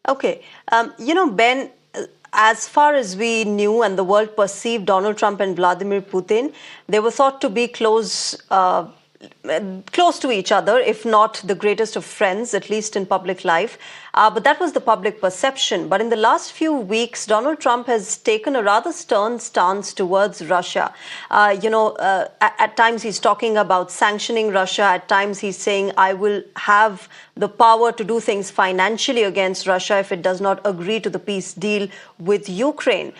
Ben, as far as we knew and the world perceived Donald Trump and Vladimir Putin, they were thought to be close to each other, if not the greatest of friends, at least in public life. But that was the public perception. But in the last few weeks, Donald Trump has taken a rather stern stance towards Russia. At times he's talking about sanctioning Russia. At times he's saying, I will have the power to do things financially against Russia if it does not agree to the peace deal with Ukraine.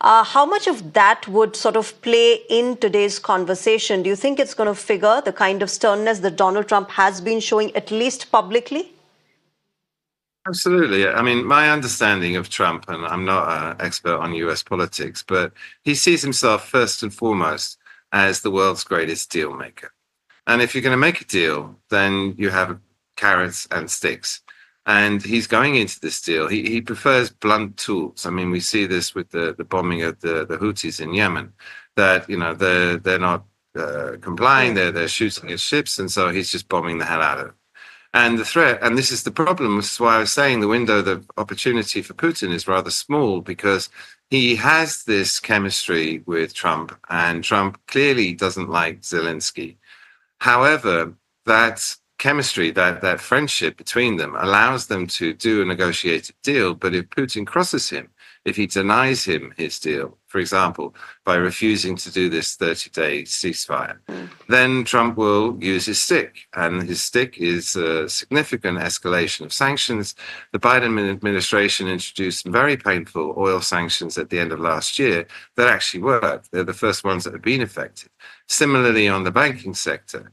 How much of that would sort of play in today's conversation? Do you think it's going to figure the kind of sternness that Donald Trump has been showing, at least publicly? Absolutely. I mean, my understanding of Trump, and I'm not an expert on US politics, but he sees himself first and foremost as the world's greatest deal maker. And if you're going to make a deal, then you have carrots and sticks. And he's going into this deal. He prefers blunt tools. I mean, we see this with the bombing of the Houthis in Yemen, that, they're not complying, they're shooting at ships, and so he's just bombing the hell out of them. And the threat, and this is the problem, this is why I was saying the window of opportunity for Putin is rather small, because he has this chemistry with Trump, and Trump clearly doesn't like Zelensky. However, that chemistry, that friendship between them allows them to do a negotiated deal. But if Putin crosses him, if he denies him his deal, for example, by refusing to do this 30-day ceasefire, then Trump will use his stick. And his stick is a significant escalation of sanctions. The Biden administration introduced some very painful oil sanctions at the end of last year that actually worked. They're the first ones that have been effective. Similarly, on the banking sector.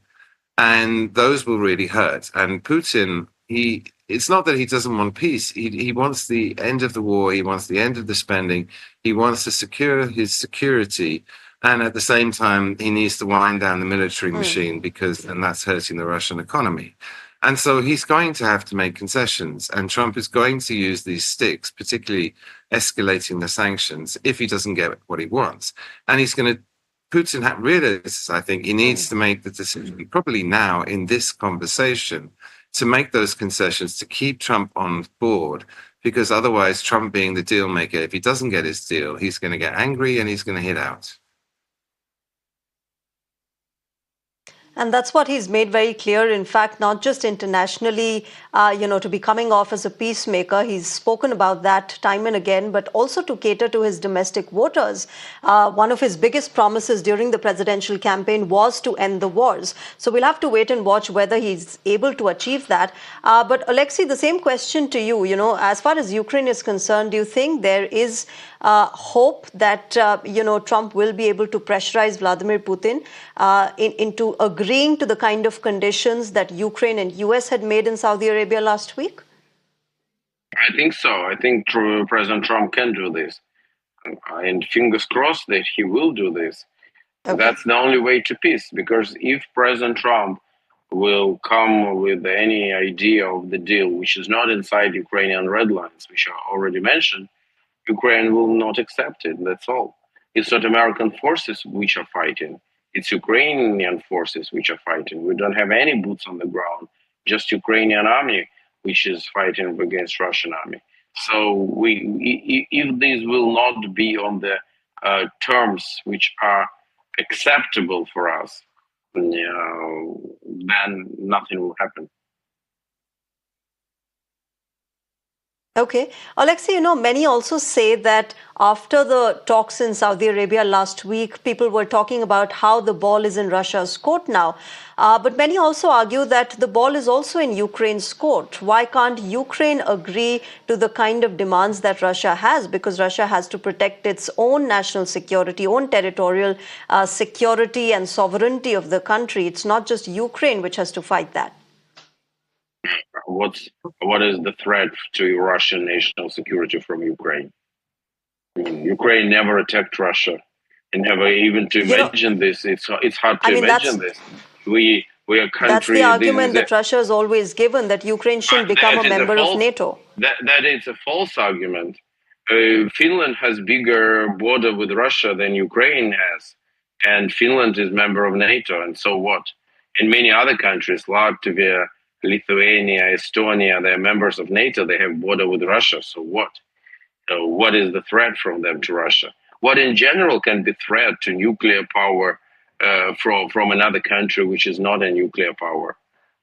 And those will really hurt. And Putin, it's not that he doesn't want peace. He wants the end of the war. He wants the end of the spending. He wants to secure his security. And at the same time, he needs to wind down the military machine and that's hurting the Russian economy. And so he's going to have to make concessions. And Trump is going to use these sticks, particularly escalating the sanctions, if he doesn't get what he wants. And Putin realizes, I think, he needs to make the decision, probably now in this conversation, to make those concessions to keep Trump on board, because otherwise, Trump being the deal maker, if he doesn't get his deal, he's going to get angry and he's going to hit out. And that's what he's made very clear. In fact, not just internationally, to be coming off as a peacemaker. He's spoken about that time and again, but also to cater to his domestic voters. One of his biggest promises during the presidential campaign was to end the wars. So we'll have to wait and watch whether he's able to achieve that. But Oleksiy, the same question to you. As far as Ukraine is concerned, do you think there is hope that Trump will be able to pressurize Vladimir Putin into agreeing to the kind of conditions that Ukraine and US had made in Saudi Arabia last week? I think so. I think President Trump can do this. And fingers crossed that he will do this. Okay. That's the only way to peace, because if President Trump will come with any idea of the deal, which is not inside Ukrainian red lines, which are already mentioned, Ukraine will not accept it. That's all. It's not American forces which are fighting. It's Ukrainian forces which are fighting. We don't have any boots on the ground, just Ukrainian army which is fighting against Russian army. So if this will not be on the terms which are acceptable for us, then nothing will happen. Okay. Oleksiy, many also say that after the talks in Saudi Arabia last week, people were talking about how the ball is in Russia's court now. But many also argue that the ball is also in Ukraine's court. Why can't Ukraine agree to the kind of demands that Russia has? Because Russia has to protect its own national security, own territorial security and sovereignty of the country. It's not just Ukraine which has to fight that. What is the threat to Russian national security from Ukraine? I mean, Ukraine never attacked Russia, and never even to imagine this. It's hard to imagine this. We are a country. That's the argument that Russia has always given, that Ukraine shouldn't become a member of NATO. That is a false argument. Finland has bigger border with Russia than Ukraine has, and Finland is member of NATO. And so what? In many other countries, Latvia, Lithuania, Estonia, they're members of NATO, they have border with Russia, so what? What is the threat from them to Russia? What in general can be threat to nuclear power from another country which is not a nuclear power?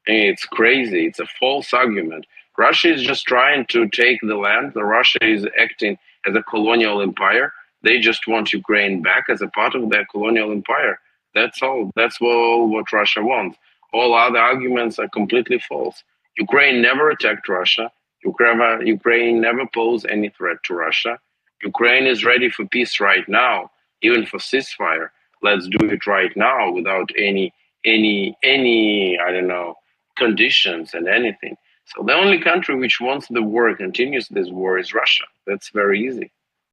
It's crazy. It's a false argument. Russia is just trying to take the land. Russia is acting as a colonial empire. They just want Ukraine back as a part of their colonial empire. That's all. That's all what Russia wants. All other arguments are completely false. Ukraine never attacked Russia. Ukraine never posed any threat to Russia. Ukraine is ready for peace right now, even for ceasefire. Let's do it right now without any I don't know conditions and anything. So the only country which wants the war, continues this war, is Russia. That's very easy.